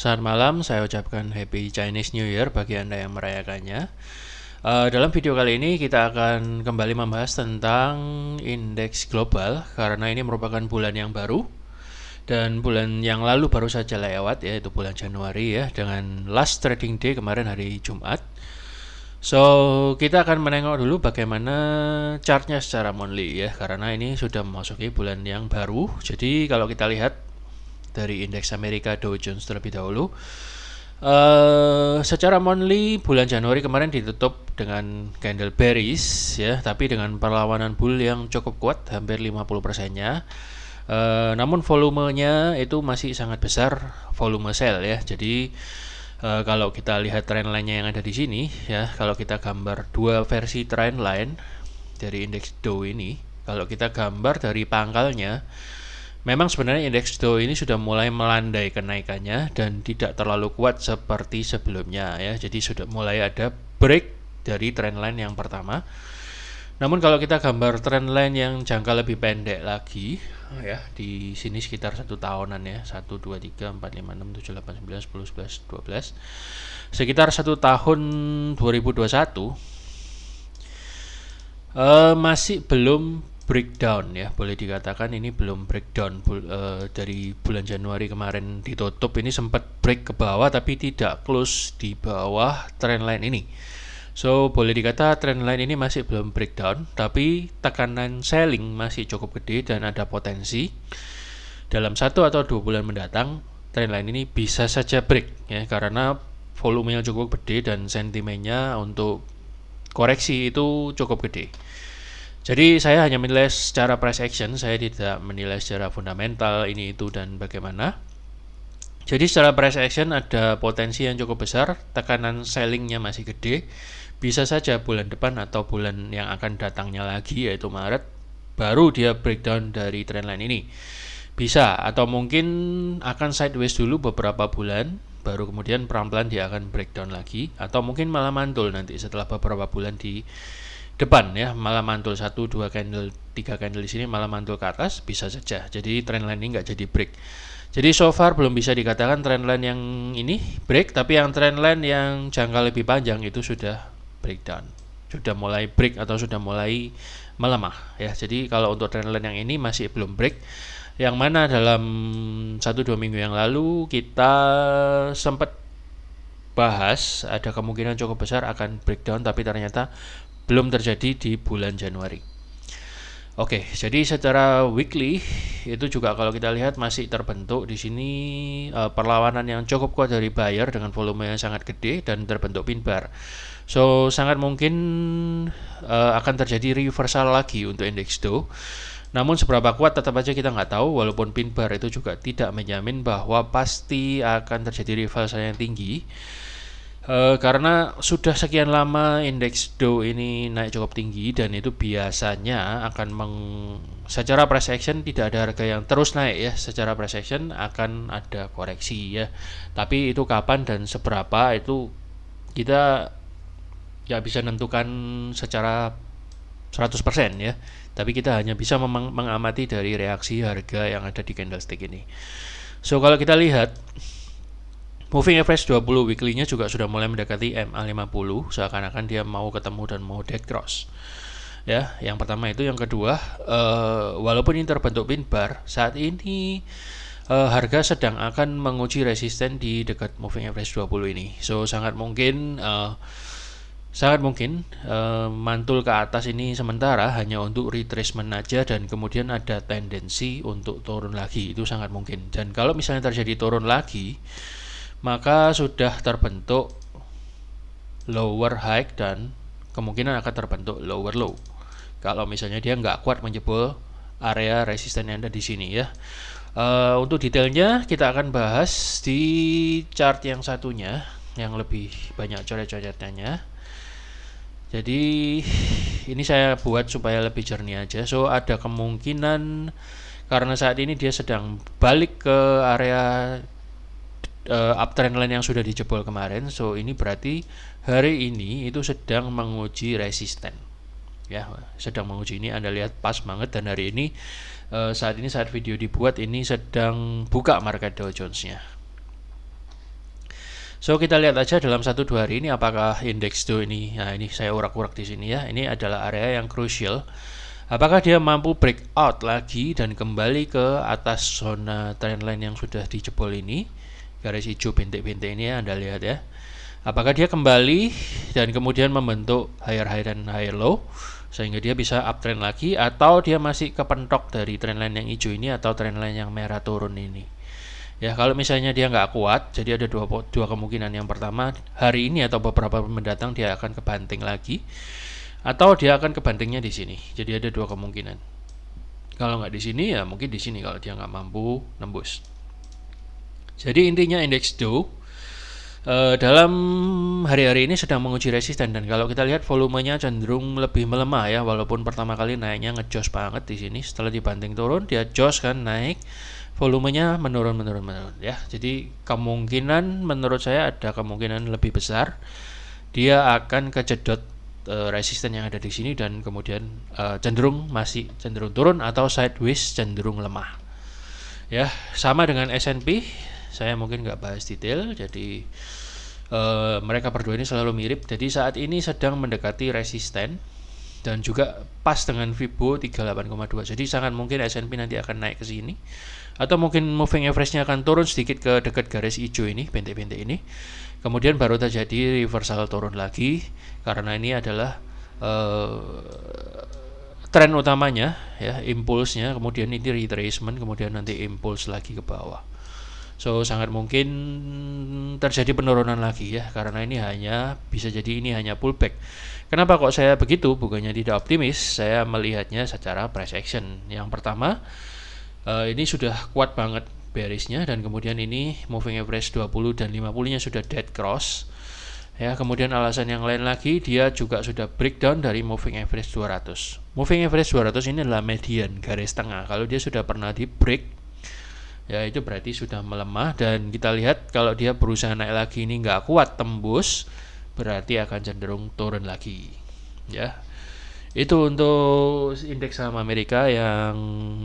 Selamat malam, saya ucapkan Happy Chinese New Year bagi Anda yang merayakannya. Dalam video kali ini kita akan kembali membahas tentang indeks global karena ini merupakan bulan yang baru dan bulan yang lalu baru saja lewat, yaitu bulan Januari ya, dengan last trading day kemarin hari Jumat. So, kita akan menengok dulu bagaimana chartnya secara monthly ya, karena ini sudah memasuki bulan yang baru. Jadi kalau kita lihat dari indeks Amerika Dow Jones terlebih dahulu, secara monthly bulan Januari kemarin ditutup dengan candle bearish ya, tapi dengan perlawanan bull yang cukup kuat, hampir 50%-nya. Namun volumenya itu masih sangat besar, volume sell ya. Jadi kalau kita lihat trendline-nya yang ada di sini ya, kalau kita gambar dua versi trendline dari indeks Dow ini, kalau kita gambar dari pangkalnya, memang sebenarnya indeks Dow ini sudah mulai melandai kenaikannya dan tidak terlalu kuat seperti sebelumnya ya. Jadi sudah mulai ada break dari trendline yang pertama. Namun kalau kita gambar trendline yang jangka lebih pendek lagi ya, di sini sekitar 1 tahunan ya, 1, 2, 3, 4, 5, 6, 7, 8, 9, 10, 11, 12, sekitar 1 tahun 2021, masih belum breakdown ya, boleh dikatakan ini belum breakdown. Dari bulan Januari kemarin ditutup ini sempat break ke bawah tapi tidak close di bawah trendline ini. So boleh dikata trendline ini masih belum breakdown, tapi tekanan selling masih cukup gede dan ada potensi dalam 1 atau 2 bulan mendatang trendline ini bisa saja break ya, karena volume yang cukup gede dan sentimennya untuk koreksi itu cukup gede. Jadi saya hanya menilai secara price action, saya tidak menilai secara fundamental ini itu dan bagaimana. Jadi secara price action ada potensi yang cukup besar, tekanan sellingnya masih gede. Bisa saja bulan depan atau bulan yang akan datangnya lagi, yaitu Maret, baru dia breakdown dari trendline ini. Bisa, atau mungkin akan sideways dulu beberapa bulan, baru kemudian pelan-pelan dia akan breakdown lagi, atau mungkin malah mantul nanti setelah beberapa bulan di depan ya, malah mantul 1, 2 candle, 3 candle di sini malah mantul ke atas, bisa saja. Jadi trendline ini nggak jadi break. Jadi so far belum bisa dikatakan trendline yang ini break, tapi yang trendline yang jangka lebih panjang itu sudah breakdown, sudah mulai break atau sudah mulai melemah ya. Jadi kalau untuk trendline yang ini masih belum break, yang mana dalam 1-2 minggu yang lalu kita sempat bahas ada kemungkinan cukup besar akan breakdown, tapi ternyata belum terjadi di bulan Januari. Oke, jadi secara weekly itu juga kalau kita lihat masih terbentuk di sini perlawanan yang cukup kuat dari buyer dengan volume yang sangat gede dan terbentuk pin bar. So sangat mungkin akan terjadi reversal lagi untuk indeks Dow. Namun seberapa kuat tetap aja kita nggak tahu, walaupun pin bar itu juga tidak menjamin bahwa pasti akan terjadi reversal yang tinggi. Karena sudah sekian lama indeks Dow ini naik cukup tinggi dan itu biasanya akan secara price action tidak ada harga yang terus naik ya, secara price action akan ada koreksi ya. Tapi itu kapan dan seberapa itu kita nggak bisa menentukan secara 100% ya. Tapi kita hanya bisa mengamati dari reaksi harga yang ada di candlestick ini. So kalau kita lihat moving average 20 weekly-nya juga sudah mulai mendekati MA50, seakan-akan dia mau ketemu dan mau dead cross. Ya, yang pertama itu, yang kedua, walaupun ini terbentuk pin bar, saat ini harga sedang akan menguji resisten di dekat moving average 20 ini. So sangat mungkin mantul ke atas ini sementara hanya untuk retracement aja dan kemudian ada tendensi untuk turun lagi, itu sangat mungkin. Dan kalau misalnya terjadi turun lagi, maka sudah terbentuk lower high dan kemungkinan akan terbentuk lower low. Kalau misalnya dia nggak kuat menjebol area resisten yang ada di sini ya. Untuk detailnya kita akan bahas di chart yang satunya yang lebih banyak coret-coretannya. Jadi ini saya buat supaya lebih jernih aja. So ada kemungkinan karena saat ini dia sedang balik ke area uptrend line yang sudah dijebol kemarin. So ini berarti hari ini itu sedang menguji resisten ya, sedang menguji. Ini Anda lihat pas banget, dan hari ini saat video dibuat ini sedang buka market Dow Jones nya. So kita lihat aja dalam 1-2 hari ini apakah indeks Dow ini, nah ini saya urak-urak di sini ya, ini adalah area yang krusial. Apakah dia mampu breakout lagi dan kembali ke atas zona trendline yang sudah dijebol ini, garis hijau bintik-bintik ini ya, Anda lihat ya. Apakah dia kembali dan kemudian membentuk higher high dan higher low sehingga dia bisa uptrend lagi, atau dia masih kepentok dari trendline yang hijau ini atau trendline yang merah turun ini. Ya, kalau misalnya dia nggak kuat, jadi ada dua kemungkinan. Yang pertama, hari ini atau beberapa mendatang dia akan kebanting lagi, atau dia akan kebantingnya di sini. Jadi ada dua kemungkinan. Kalau nggak di sini, ya mungkin di sini kalau dia nggak mampu nembus. Jadi intinya indeks Dow dalam hari-hari ini sedang menguji resisten, dan kalau kita lihat volumenya cenderung lebih melemah ya, walaupun pertama kali naiknya ngejos banget di sini, setelah dibanting turun dia jos kan naik, volumenya menurun ya. Jadi kemungkinan menurut saya ada kemungkinan lebih besar dia akan kejedot resisten yang ada di sini dan kemudian cenderung turun atau sideways cenderung lemah. Ya, sama dengan S&P, saya mungkin nggak bahas detail, jadi mereka berdua ini selalu mirip. Jadi saat ini sedang mendekati resisten dan juga pas dengan Fibo 38,2. Jadi sangat mungkin S&P nanti akan naik ke sini, atau mungkin moving average-nya akan turun sedikit ke dekat garis hijau ini, bintik-bintik ini. Kemudian baru terjadi reversal turun lagi, karena ini adalah tren utamanya ya, impulsnya, kemudian ini retracement, kemudian nanti impuls lagi ke bawah. So sangat mungkin terjadi penurunan lagi ya, karena ini bisa jadi ini hanya pullback. Kenapa kok saya begitu? Bukannya tidak optimis, saya melihatnya secara price action. Yang pertama, ini sudah kuat banget bearishnya, dan kemudian ini moving average 20 dan 50-nya sudah dead cross. Ya, kemudian alasan yang lain lagi, dia juga sudah breakdown dari moving average 200. Moving average 200 ini adalah median, garis tengah. Kalau dia sudah pernah di break, ya itu berarti sudah melemah, dan kita lihat kalau dia berusaha naik lagi ini nggak kuat tembus, berarti akan cenderung turun lagi ya. Itu untuk indeks saham Amerika yang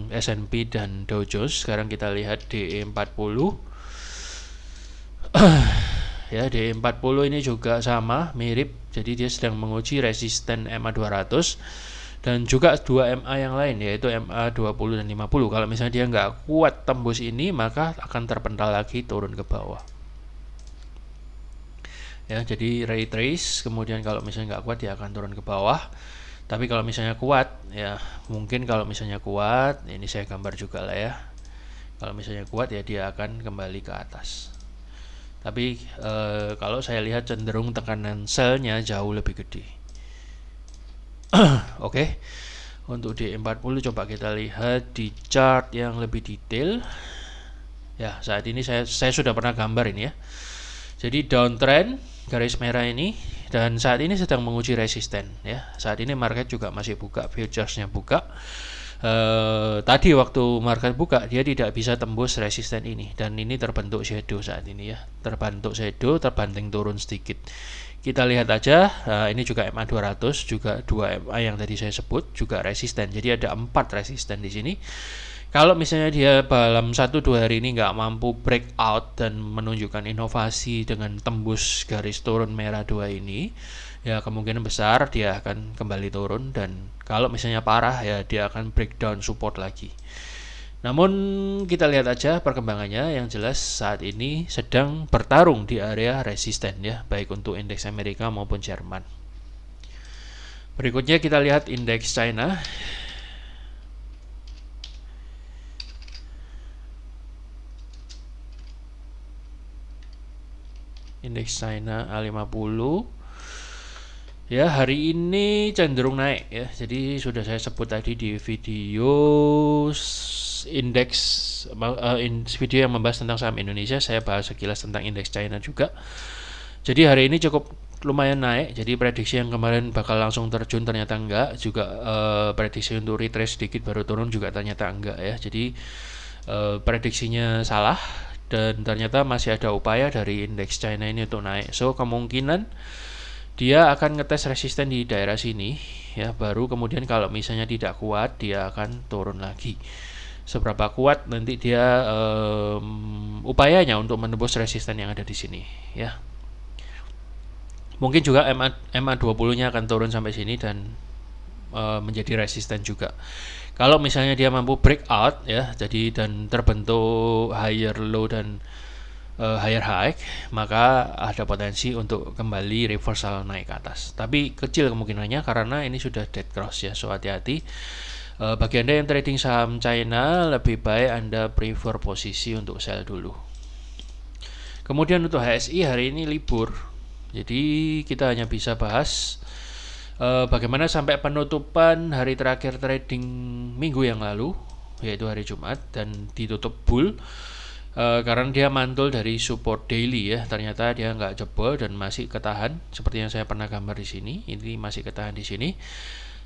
S&P dan Dow Jones. Sekarang kita lihat DE40 ya, DE40 ini juga sama, mirip, jadi dia sedang menguji resisten MA200 dan juga 2 MA yang lain, yaitu MA 20 dan 50. Kalau misalnya dia nggak kuat tembus ini, maka akan terpental lagi turun ke bawah ya. Jadi retrace, kemudian kalau misalnya nggak kuat dia akan turun ke bawah. Tapi kalau misalnya kuat ya, mungkin kalau misalnya kuat, ini saya gambar juga lah ya, kalau misalnya kuat ya dia akan kembali ke atas. Tapi kalau saya lihat cenderung tekanan sell-nya jauh lebih gede. Oke. Untuk D40 coba kita lihat di chart yang lebih detail. Ya, saat ini saya sudah pernah gambar ini ya. Jadi downtrend garis merah ini, dan saat ini sedang menguji resisten ya. Saat ini market juga masih buka, futuresnya buka. Tadi waktu market buka dia tidak bisa tembus resisten ini, dan ini terbentuk shadow saat ini ya, terbentuk shadow, terbanting turun sedikit. Kita lihat aja, ini juga MA200, juga 2 MA yang tadi saya sebut juga resisten. Jadi ada 4 resisten di sini. Kalau misalnya dia dalam 1-2 hari ini nggak mampu breakout dan menunjukkan inovasi dengan tembus garis turun merah 2 ini, ya kemungkinan besar dia akan kembali turun, dan kalau misalnya parah ya dia akan breakdown support lagi. Namun kita lihat aja perkembangannya. Yang jelas saat ini sedang bertarung di area resisten ya, baik untuk indeks Amerika maupun Jerman. Berikutnya kita lihat indeks China. Indeks China A50 ya, hari ini cenderung naik ya. Jadi sudah saya sebut tadi di video indeks video yang membahas tentang saham Indonesia, saya bahas sekilas tentang indeks China juga. Jadi hari ini cukup lumayan naik. Jadi prediksi yang kemarin bakal langsung terjun ternyata enggak, juga prediksi untuk retrace sedikit baru turun juga ternyata enggak ya. Jadi prediksinya salah, dan ternyata masih ada upaya dari indeks China ini untuk naik. So kemungkinan dia akan ngetes resisten di daerah sini ya, baru kemudian kalau misalnya tidak kuat dia akan turun lagi. seberapa kuat nanti dia upayanya untuk menembus resisten yang ada di sini ya. Mungkin juga MA20-nya akan turun sampai sini dan menjadi resisten juga. Kalau misalnya dia mampu breakout ya, jadi dan terbentuk higher low dan higher high, maka ada potensi untuk kembali reversal naik ke atas. Tapi kecil kemungkinannya karena ini sudah dead cross ya, so hati-hati. Bagi Anda yang trading saham China, lebih baik Anda prefer posisi untuk sell dulu. Kemudian untuk HSI hari ini libur, jadi kita hanya bisa bahas bagaimana sampai penutupan hari terakhir trading minggu yang lalu, yaitu hari Jumat, dan ditutup bull karena dia mantul dari support daily ya. Ternyata dia nggak jebol dan masih ketahan seperti yang saya pernah gambar di sini. Ini masih ketahan di sini.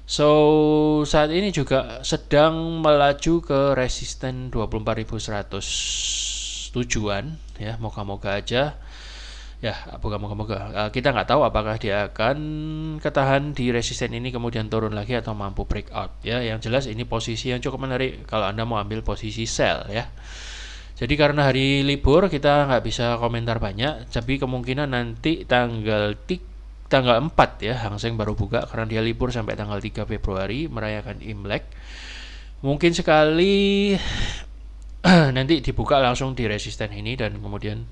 So saat ini juga sedang melaju ke resisten 24.100 tujuan ya. Moga-moga aja ya, moga-moga kita nggak tahu apakah dia akan ketahan di resisten ini kemudian turun lagi atau mampu breakout ya. Yang jelas ini posisi yang cukup menarik kalau Anda mau ambil posisi sell ya. Jadi karena hari libur kita nggak bisa komentar banyak, tapi kemungkinan nanti tanggal 4 ya Hang Seng baru buka karena dia libur sampai tanggal 3 Februari merayakan Imlek. Mungkin sekali nanti dibuka langsung di resisten ini dan kemudian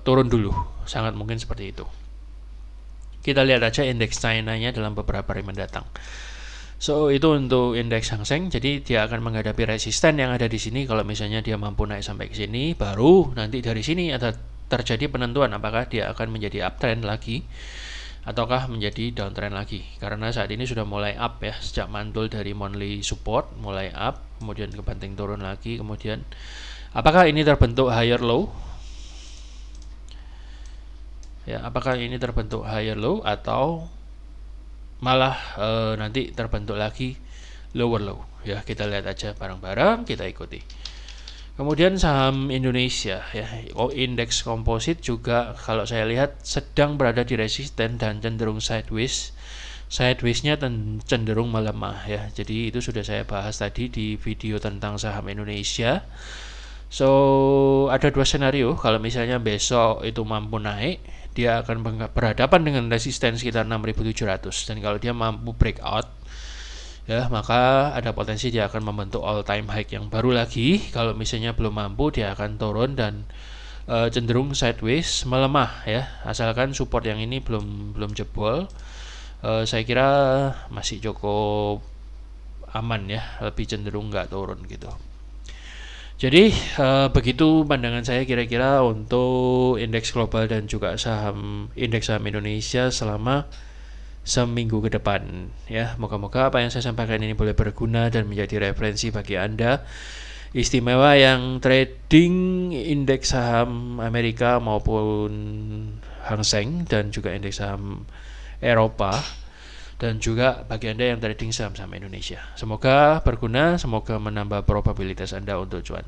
turun dulu, sangat mungkin seperti itu. Kita lihat aja indeks China-nya dalam beberapa hari mendatang. So itu untuk indeks Hang Seng, jadi dia akan menghadapi resisten yang ada di sini. Kalau misalnya dia mampu naik sampai ke sini, baru nanti dari sini ada terjadi penentuan apakah dia akan menjadi uptrend lagi ataukah menjadi downtrend lagi. Karena saat ini sudah mulai up ya, sejak mantul dari monthly support mulai up, kemudian kebanting turun lagi, kemudian apakah ini terbentuk higher low? Ya, apakah ini terbentuk higher low atau malah nanti terbentuk lagi lower low ya. Kita lihat aja bareng-bareng, kita ikuti. Kemudian saham Indonesia ya, indeks komposit juga kalau saya lihat sedang berada di resisten dan cenderung sideways-nya cenderung melemah ya. Jadi itu sudah saya bahas tadi di video tentang saham Indonesia. So ada dua scenario, kalau misalnya besok itu mampu naik, dia akan berhadapan dengan resisten sekitar 6.700, dan kalau dia mampu breakout ya, maka ada potensi dia akan membentuk all time high yang baru lagi. Kalau misalnya belum mampu, dia akan turun dan cenderung sideways melemah ya, asalkan support yang ini belum jebol. Saya kira masih cukup aman ya, lebih cenderung nggak turun gitu. Jadi begitu pandangan saya kira-kira untuk indeks global dan juga indeks saham Indonesia selama seminggu ke depan ya. Moga-moga apa yang saya sampaikan ini boleh berguna dan menjadi referensi bagi Anda, istimewa yang trading indeks saham Amerika maupun Hang Seng dan juga indeks saham Eropa, dan juga bagi Anda yang trading saham-saham Indonesia. Semoga berguna, semoga menambah probabilitas Anda untuk cuan.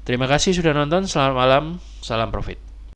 Terima kasih sudah nonton, selamat malam, salam profit.